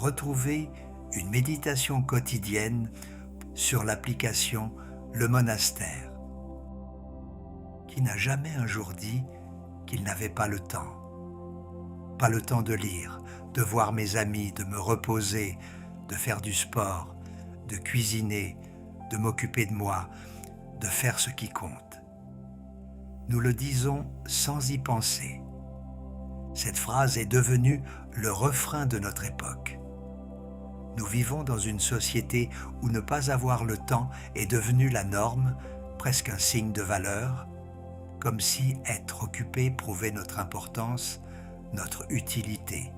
retrouvez une méditation quotidienne sur l'application Le Monastère. Qui n'a jamais un jour dit qu'il n'avait pas le temps? Pas le temps de lire, de voir mes amis, de me reposer, de faire du sport, de cuisiner, de m'occuper de moi, de faire ce qui compte. Nous le disons sans y penser. Cette phrase est devenue le refrain de notre époque. Nous vivons dans une société où ne pas avoir le temps est devenu la norme, presque un signe de valeur, comme si être occupé prouvait notre importance, notre utilité,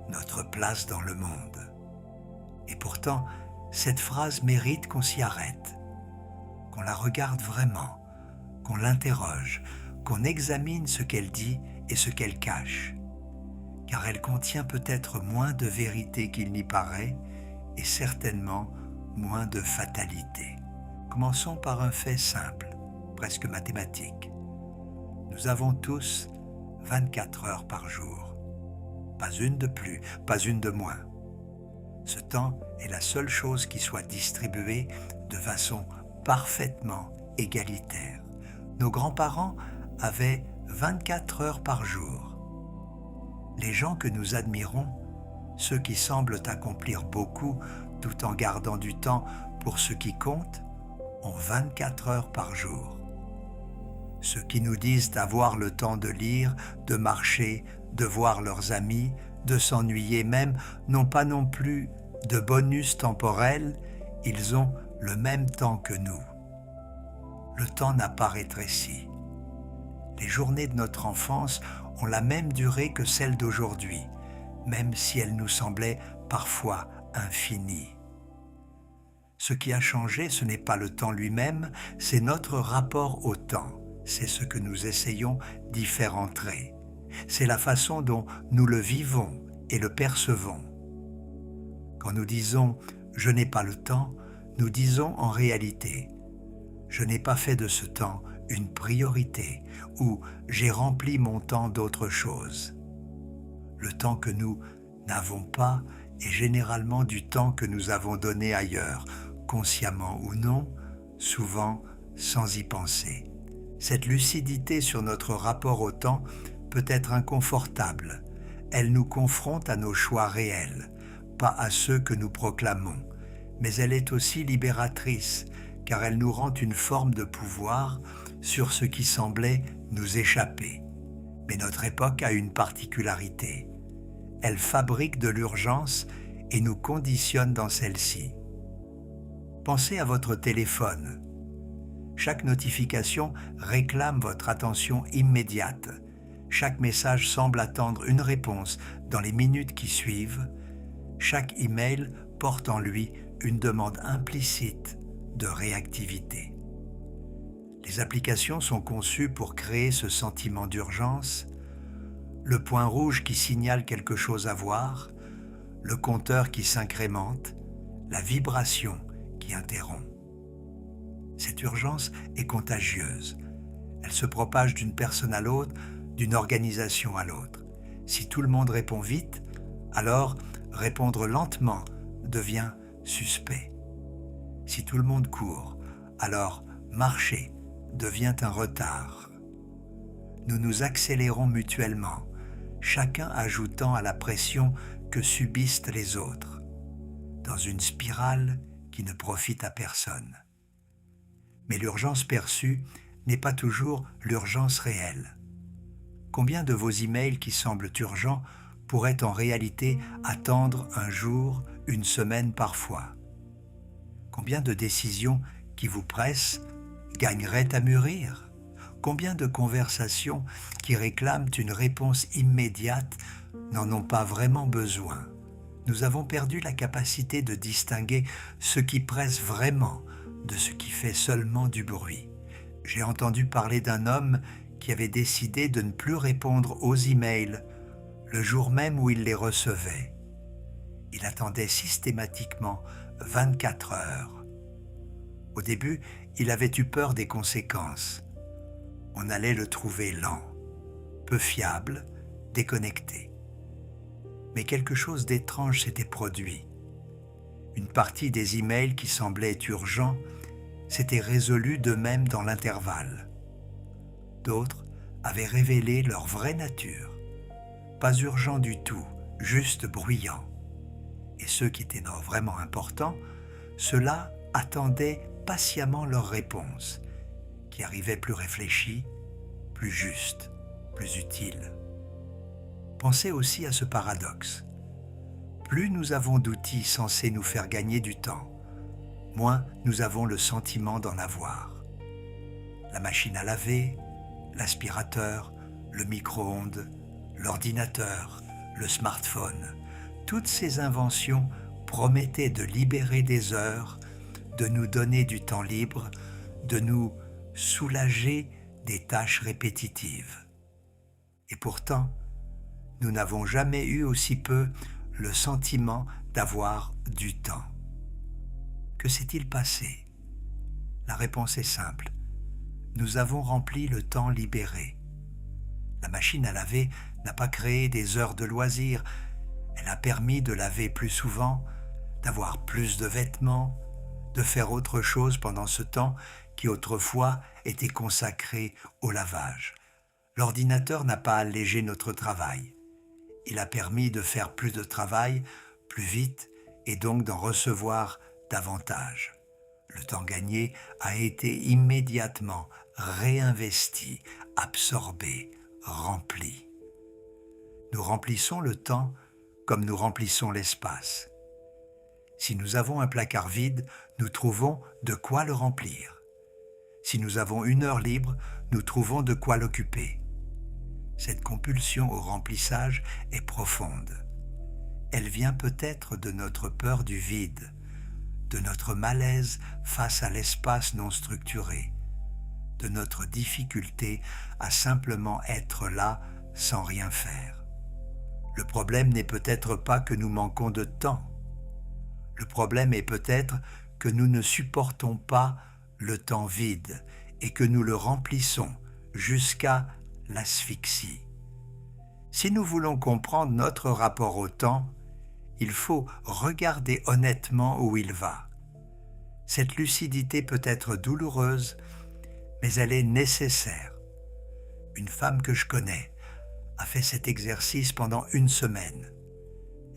notre place dans le monde. Et pourtant, cette phrase mérite qu'on s'y arrête, qu'on la regarde vraiment, qu'on l'interroge, qu'on examine ce qu'elle dit et ce qu'elle cache, car elle contient peut-être moins de vérité qu'il n'y paraît et certainement moins de fatalité. Commençons par un fait simple, presque mathématique. Nous avons tous 24 heures par jour. Pas une de plus, pas une de moins. Ce temps est la seule chose qui soit distribuée de façon parfaitement égalitaire. Nos grands-parents avaient 24 heures par jour. Les gens que nous admirons, ceux qui semblent accomplir beaucoup tout en gardant du temps pour ce qui compte, ont 24 heures par jour. Ceux qui nous disent avoir le temps de lire, de marcher, de voir leurs amis, de s'ennuyer même, n'ont pas non plus de bonus temporel, ils ont le même temps que nous. Le temps n'a pas rétréci. Les journées de notre enfance ont la même durée que celles d'aujourd'hui, même si elles nous semblaient parfois infinies. Ce qui a changé, ce n'est pas le temps lui-même, c'est notre rapport au temps. C'est ce que nous essayons d'y faire entrer. C'est la façon dont nous le vivons et le percevons. Quand nous disons « je n'ai pas le temps », nous disons en réalité « je n'ai pas fait de ce temps une priorité » ou « j'ai rempli mon temps d'autre chose ». Le temps que nous n'avons pas est généralement du temps que nous avons donné ailleurs, consciemment ou non, souvent sans y penser. Cette lucidité sur notre rapport au temps peut être inconfortable. Elle nous confronte à nos choix réels, pas à ceux que nous proclamons. Mais elle est aussi libératrice, car elle nous rend une forme de pouvoir sur ce qui semblait nous échapper. Mais notre époque a une particularité. Elle fabrique de l'urgence et nous conditionne dans celle-ci. Pensez à votre téléphone. Chaque notification réclame votre attention immédiate. Chaque message semble attendre une réponse dans les minutes qui suivent. Chaque email porte en lui une demande implicite de réactivité. Les applications sont conçues pour créer ce sentiment d'urgence, le point rouge qui signale quelque chose à voir, le compteur qui s'incrémente, la vibration qui interrompt. Cette urgence est contagieuse. Elle se propage d'une personne à l'autre, d'une organisation à l'autre. Si tout le monde répond vite, alors répondre lentement devient suspect. Si tout le monde court, alors marcher devient un retard. Nous nous accélérons mutuellement, chacun ajoutant à la pression que subissent les autres, dans une spirale qui ne profite à personne. Mais l'urgence perçue n'est pas toujours l'urgence réelle. Combien de vos emails qui semblent urgents pourraient en réalité attendre un jour, une semaine parfois? Combien de décisions qui vous pressent gagneraient à mûrir? Combien de conversations qui réclament une réponse immédiate n'en ont pas vraiment besoin? Nous avons perdu la capacité de distinguer ce qui presse vraiment de ce qui fait seulement du bruit. J'ai entendu parler d'un homme qui avait décidé de ne plus répondre aux emails le jour même où il les recevait. Il attendait systématiquement 24 heures. Au début, il avait eu peur des conséquences. On allait le trouver lent, peu fiable, déconnecté. Mais quelque chose d'étrange s'était produit. Une partie des emails qui semblaient urgents s'étaient résolus d'eux-mêmes dans l'intervalle. D'autres avaient révélé leur vraie nature, pas urgents du tout, juste bruyants. Et ceux qui étaient vraiment importants, ceux-là attendaient patiemment leur réponse, qui arrivait plus réfléchie, plus juste, plus utile. Pensez aussi à ce paradoxe. Plus nous avons d'outils censés nous faire gagner du temps, moins nous avons le sentiment d'en avoir. La machine à laver, l'aspirateur, le micro-ondes, l'ordinateur, le smartphone, toutes ces inventions promettaient de libérer des heures, de nous donner du temps libre, de nous soulager des tâches répétitives. Et pourtant, nous n'avons jamais eu aussi peu le sentiment d'avoir du temps. Que s'est-il passé? La réponse est simple. Nous avons rempli le temps libéré. La machine à laver n'a pas créé des heures de loisirs. Elle a permis de laver plus souvent, d'avoir plus de vêtements, de faire autre chose pendant ce temps qui autrefois était consacré au lavage. L'ordinateur n'a pas allégé notre travail. Il a permis de faire plus de travail, plus vite, et donc d'en recevoir davantage. Le temps gagné a été immédiatement réinvesti, absorbé, rempli. Nous remplissons le temps comme nous remplissons l'espace. Si nous avons un placard vide, nous trouvons de quoi le remplir. Si nous avons une heure libre, nous trouvons de quoi l'occuper. Cette compulsion au remplissage est profonde. Elle vient peut-être de notre peur du vide, de notre malaise face à l'espace non structuré, de notre difficulté à simplement être là sans rien faire. Le problème n'est peut-être pas que nous manquons de temps. Le problème est peut-être que nous ne supportons pas le temps vide et que nous le remplissons jusqu'à l'asphyxie. Si nous voulons comprendre notre rapport au temps, il faut regarder honnêtement où il va. Cette lucidité peut être douloureuse, mais elle est nécessaire. Une femme que je connais a fait cet exercice pendant une semaine.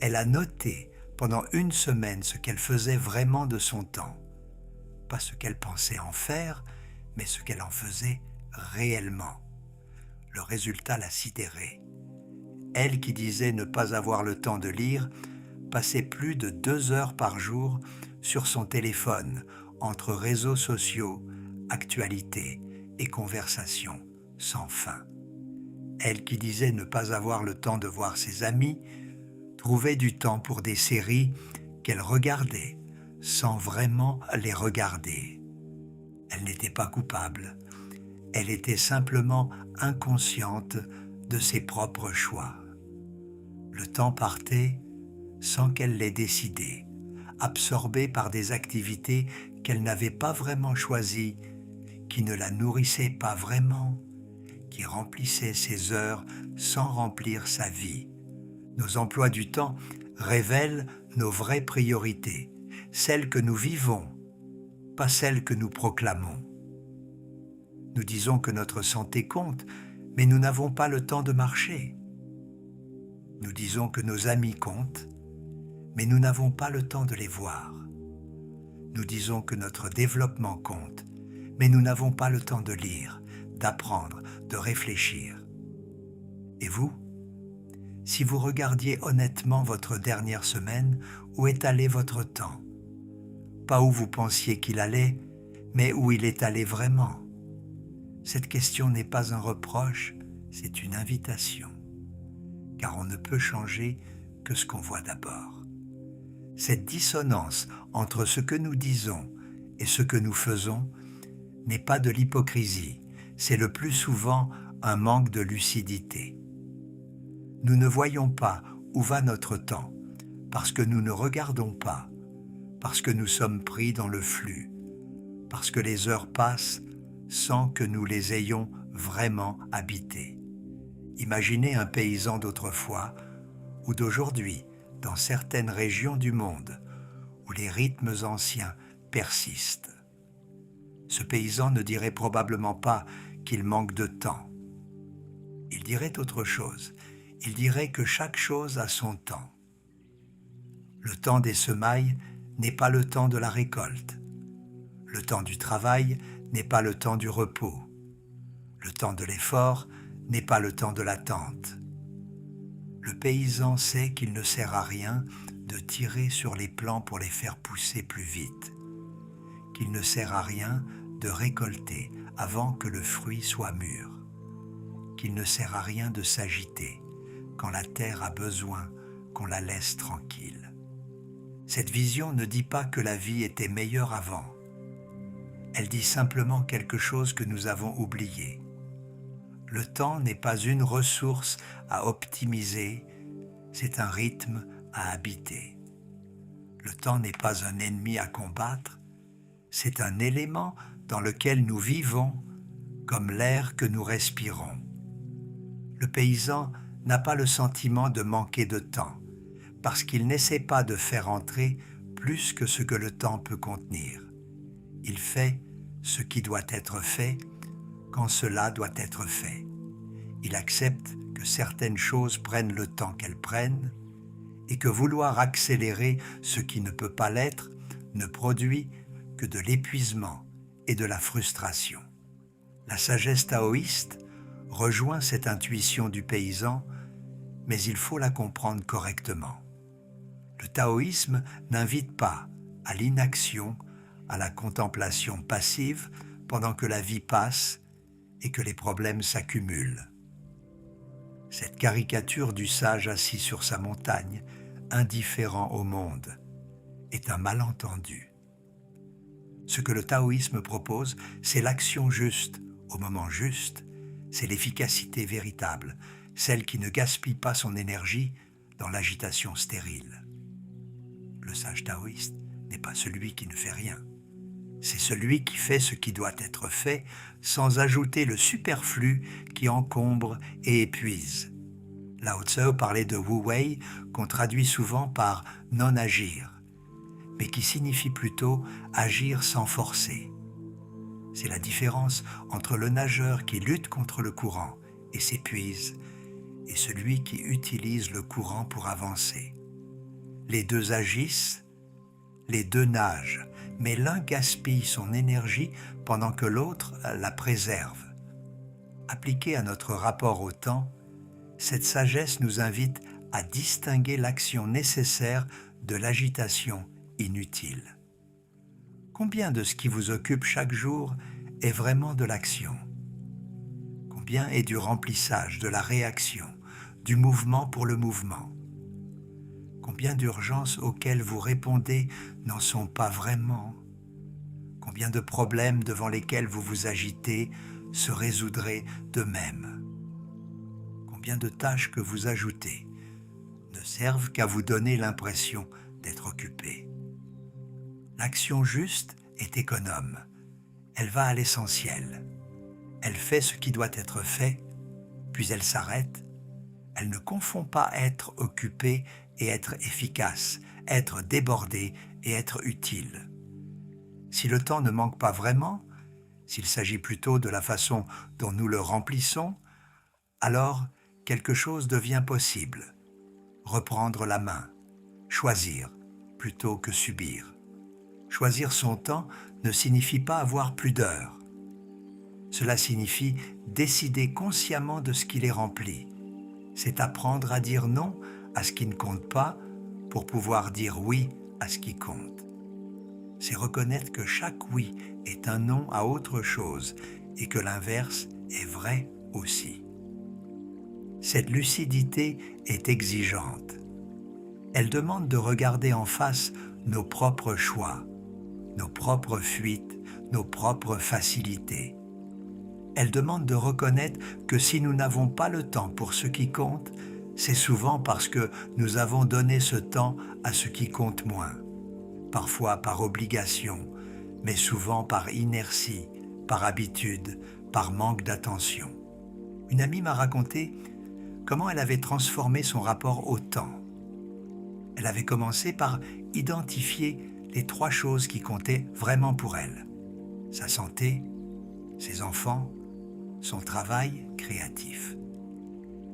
Elle a noté pendant une semaine ce qu'elle faisait vraiment de son temps. Pas ce qu'elle pensait en faire, mais ce qu'elle en faisait réellement. Le résultat l'a sidérée. Elle qui disait ne pas avoir le temps de lire, passait plus de 2 heures par jour sur son téléphone, entre réseaux sociaux, actualités et conversations sans fin. Elle qui disait ne pas avoir le temps de voir ses amis, trouvait du temps pour des séries qu'elle regardait sans vraiment les regarder. Elle n'était pas coupable, elle était simplement inconsciente de ses propres choix. Le temps partait sans qu'elle l'ait décidé, absorbée par des activités qu'elle n'avait pas vraiment choisies, qui ne la nourrissaient pas vraiment, qui remplissaient ses heures sans remplir sa vie. Nos emplois du temps révèlent nos vraies priorités, celles que nous vivons, pas celles que nous proclamons. Nous disons que notre santé compte, mais nous n'avons pas le temps de marcher. Nous disons que nos amis comptent, mais nous n'avons pas le temps de les voir. Nous disons que notre développement compte, mais nous n'avons pas le temps de lire, d'apprendre, de réfléchir. Et vous? Si vous regardiez honnêtement votre dernière semaine, où est allé votre temps? Pas où vous pensiez qu'il allait, mais où il est allé vraiment. Cette question n'est pas un reproche, c'est une invitation. Car on ne peut changer que ce qu'on voit d'abord. Cette dissonance entre ce que nous disons et ce que nous faisons n'est pas de l'hypocrisie, c'est le plus souvent un manque de lucidité. Nous ne voyons pas où va notre temps, parce que nous ne regardons pas, parce que nous sommes pris dans le flux, parce que les heures passent sans que nous les ayons vraiment habitées. Imaginez un paysan d'autrefois, ou d'aujourd'hui dans certaines régions du monde où les rythmes anciens persistent. Ce paysan ne dirait probablement pas qu'il manque de temps. Il dirait autre chose. Il dirait que chaque chose a son temps. Le temps des semailles n'est pas le temps de la récolte. Le temps du travail n'est pas le temps du repos. Le temps de l'effort n'est pas le temps de l'attente. Le paysan sait qu'il ne sert à rien de tirer sur les plants pour les faire pousser plus vite, qu'il ne sert à rien de récolter avant que le fruit soit mûr, qu'il ne sert à rien de s'agiter quand la terre a besoin qu'on la laisse tranquille. Cette vision ne dit pas que la vie était meilleure avant. Elle dit simplement quelque chose que nous avons oublié. Le temps n'est pas une ressource à optimiser, c'est un rythme à habiter. Le temps n'est pas un ennemi à combattre, c'est un élément dans lequel nous vivons comme l'air que nous respirons. Le paysan n'a pas le sentiment de manquer de temps, parce qu'il n'essaie pas de faire entrer plus que ce que le temps peut contenir. Il fait ce qui doit être fait quand cela doit être fait. Il accepte que certaines choses prennent le temps qu'elles prennent et que vouloir accélérer ce qui ne peut pas l'être ne produit que de l'épuisement et de la frustration. La sagesse taoïste rejoint cette intuition du paysan, mais il faut la comprendre correctement. Le taoïsme n'invite pas à l'inaction, à la contemplation passive pendant que la vie passe et que les problèmes s'accumulent. Cette caricature du sage assis sur sa montagne, indifférent au monde, est un malentendu. Ce que le taoïsme propose, c'est l'action juste, au moment juste, c'est l'efficacité véritable, celle qui ne gaspille pas son énergie dans l'agitation stérile. Le sage taoïste n'est pas celui qui ne fait rien. C'est celui qui fait ce qui doit être fait sans ajouter le superflu qui encombre et épuise. Lao Tzu parlait de Wu Wei, qu'on traduit souvent par non-agir, mais qui signifie plutôt agir sans forcer. C'est la différence entre le nageur qui lutte contre le courant et s'épuise et celui qui utilise le courant pour avancer. Les deux agissent, les deux nagent, mais l'un gaspille son énergie pendant que l'autre la préserve. Appliquée à notre rapport au temps, cette sagesse nous invite à distinguer l'action nécessaire de l'agitation inutile. Combien de ce qui vous occupe chaque jour est vraiment de l'action? Combien est du remplissage, de la réaction, du mouvement pour le mouvement? Combien d'urgences auxquelles vous répondez n'en sont pas vraiment? Combien de problèmes devant lesquels vous vous agitez se résoudraient d'eux-mêmes? Combien de tâches que vous ajoutez ne servent qu'à vous donner l'impression d'être occupé? L'action juste est économe. Elle va à l'essentiel. Elle fait ce qui doit être fait, puis elle s'arrête. Elle ne confond pas être occupé et être efficace, être débordé et être utile. Si le temps ne manque pas vraiment, s'il s'agit plutôt de la façon dont nous le remplissons, alors quelque chose devient possible. Reprendre la main, choisir plutôt que subir. Choisir son temps ne signifie pas avoir plus d'heures. Cela signifie décider consciemment de ce qu'il est rempli. C'est apprendre à dire non à ce qui ne compte pas pour pouvoir dire oui à ce qui compte. C'est reconnaître que chaque oui est un non à autre chose et que l'inverse est vrai aussi. Cette lucidité est exigeante. Elle demande de regarder en face nos propres choix, nos propres fuites, nos propres facilités. Elle demande de reconnaître que si nous n'avons pas le temps pour ce qui compte, c'est souvent parce que nous avons donné ce temps à ce qui compte moins. Parfois par obligation, mais souvent par inertie, par habitude, par manque d'attention. Une amie m'a raconté comment elle avait transformé son rapport au temps. Elle avait commencé par identifier les 3 choses qui comptaient vraiment pour elle. Sa santé, ses enfants, son travail créatif.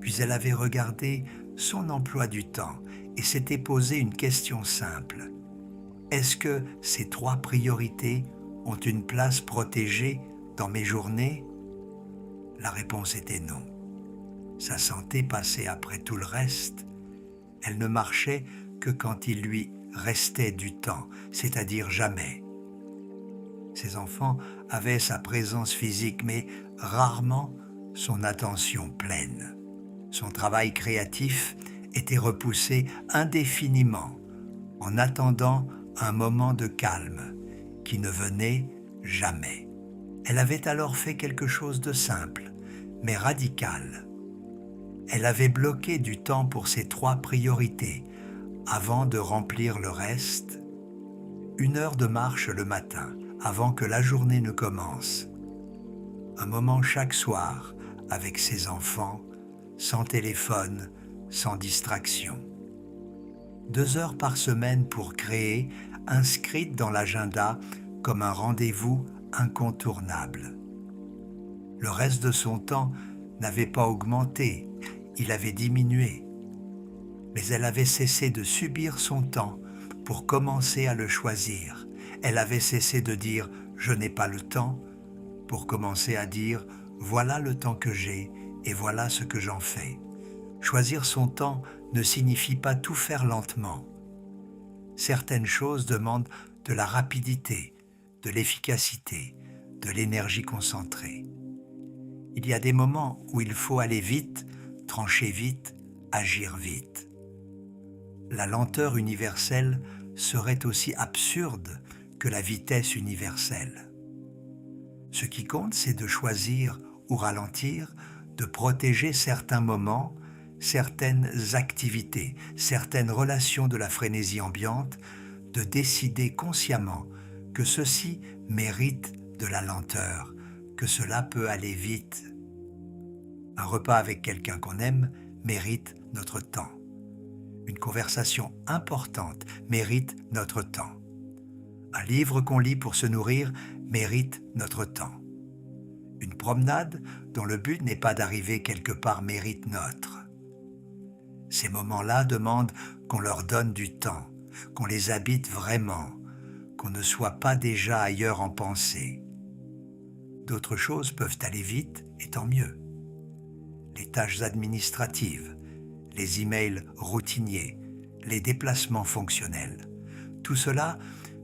Puis elle avait regardé son emploi du temps et s'était posé une question simple. Est-ce que ces 3 priorités ont une place protégée dans mes journées? La réponse était non. Sa santé passait après tout le reste. Elle ne marchait que quand il lui restait du temps, c'est-à-dire jamais. Ses enfants avaient sa présence physique, mais rarement son attention pleine. Son travail créatif était repoussé indéfiniment en attendant un moment de calme qui ne venait jamais. Elle avait alors fait quelque chose de simple, mais radical. Elle avait bloqué du temps pour ses 3 priorités avant de remplir le reste. 1 heure de marche le matin avant que la journée ne commence. Un moment chaque soir avec ses enfants, sans téléphone, sans distraction. 2 heures par semaine pour créer, inscrite dans l'agenda comme un rendez-vous incontournable. Le reste de son temps n'avait pas augmenté, il avait diminué. Mais elle avait cessé de subir son temps pour commencer à le choisir. Elle avait cessé de dire « je n'ai pas le temps » pour commencer à dire « voilà le temps que j'ai et voilà ce que j'en fais ». Choisir son temps ne signifie pas tout faire lentement. Certaines choses demandent de la rapidité, de l'efficacité, de l'énergie concentrée. Il y a des moments où il faut aller vite, trancher vite, agir vite. La lenteur universelle serait aussi absurde que la vitesse universelle. Ce qui compte, c'est de choisir ou ralentir, de protéger certains moments, certaines activités, certaines relations de la frénésie ambiante, de décider consciemment que ceci mérite de la lenteur, que cela peut aller vite. Un repas avec quelqu'un qu'on aime mérite notre temps. Une conversation importante mérite notre temps. Un livre qu'on lit pour se nourrir mérite notre temps. Une promenade dont le but n'est pas d'arriver quelque part mérite notre. Ces moments-là demandent qu'on leur donne du temps, qu'on les habite vraiment, qu'on ne soit pas déjà ailleurs en pensée. D'autres choses peuvent aller vite et tant mieux. Les tâches administratives, les emails routiniers, les déplacements fonctionnels. Tout cela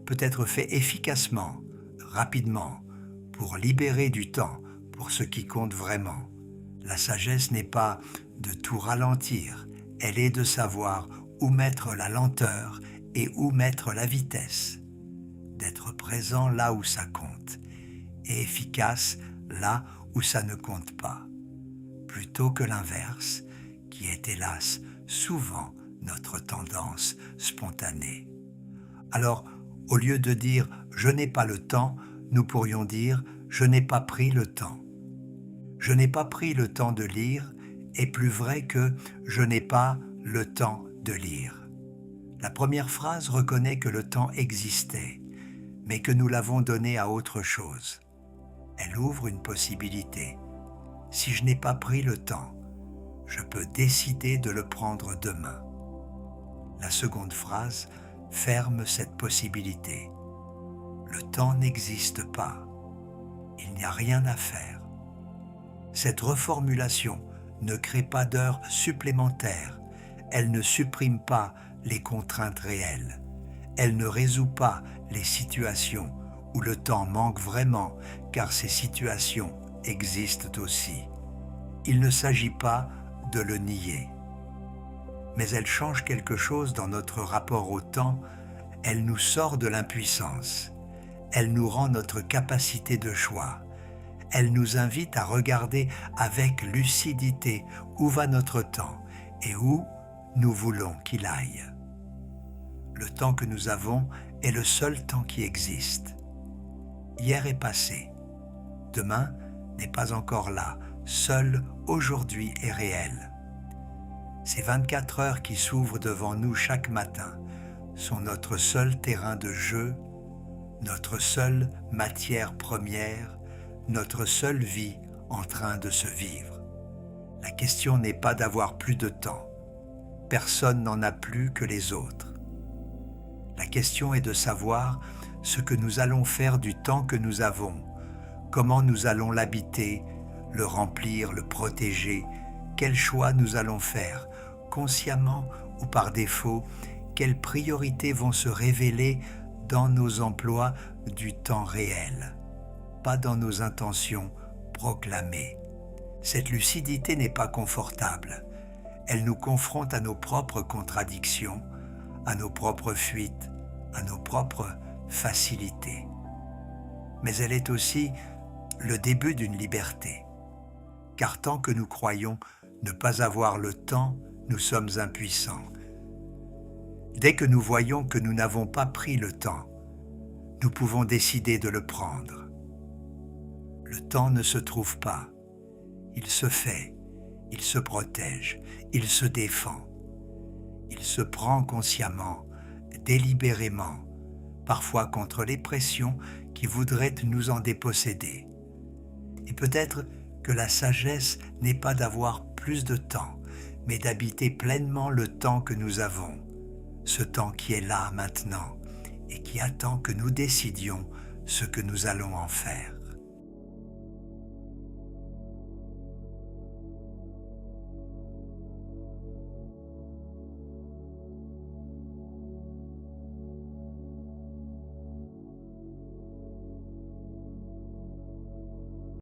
peut être fait efficacement, rapidement, pour libérer du temps pour ce qui compte vraiment. La sagesse n'est pas de tout ralentir, elle est de savoir où mettre la lenteur et où mettre la vitesse, d'être présent là où ça compte et efficace là où ça ne compte pas, plutôt que l'inverse, qui est hélas souvent notre tendance spontanée. Alors, au lieu de dire « je n'ai pas le temps », nous pourrions dire « je n'ai pas pris le temps ». Je n'ai pas pris le temps de lire est plus vrai que je n'ai pas le temps de lire. La première phrase reconnaît que le temps existait, mais que nous l'avons donné à autre chose. Elle ouvre une possibilité. Si je n'ai pas pris le temps, je peux décider de le prendre demain. La seconde phrase ferme cette possibilité. Le temps n'existe pas. Il n'y a rien à faire. Cette reformulation ne crée pas d'heures supplémentaires. Elle ne supprime pas les contraintes réelles. Elle ne résout pas les situations où le temps manque vraiment, car ces situations existent aussi. Il ne s'agit pas de le nier. Mais elle change quelque chose dans notre rapport au temps. Elle nous sort de l'impuissance. Elle nous rend notre capacité de choix. Elle nous invite à regarder avec lucidité où va notre temps et où nous voulons qu'il aille. Le temps que nous avons est le seul temps qui existe. Hier est passé. Demain n'est pas encore là. Seul aujourd'hui est réel. Ces 24 heures qui s'ouvrent devant nous chaque matin sont notre seul terrain de jeu, notre seule matière première, notre seule vie en train de se vivre. La question n'est pas d'avoir plus de temps. Personne n'en a plus que les autres. La question est de savoir ce que nous allons faire du temps que nous avons, comment nous allons l'habiter, le remplir, le protéger, quels choix nous allons faire, consciemment ou par défaut, quelles priorités vont se révéler dans nos emplois du temps réel, pas dans nos intentions proclamées. Cette lucidité n'est pas confortable. Elle nous confronte à nos propres contradictions, à nos propres fuites, à nos propres facilités. Mais elle est aussi le début d'une liberté. Car tant que nous croyons ne pas avoir le temps, nous sommes impuissants. Dès que nous voyons que nous n'avons pas pris le temps, nous pouvons décider de le prendre. Le temps ne se trouve pas, il se fait, il se protège, il se défend. Il se prend consciemment, délibérément, parfois contre les pressions qui voudraient nous en déposséder. Et peut-être que la sagesse n'est pas d'avoir plus de temps, mais d'habiter pleinement le temps que nous avons, ce temps qui est là maintenant et qui attend que nous décidions ce que nous allons en faire.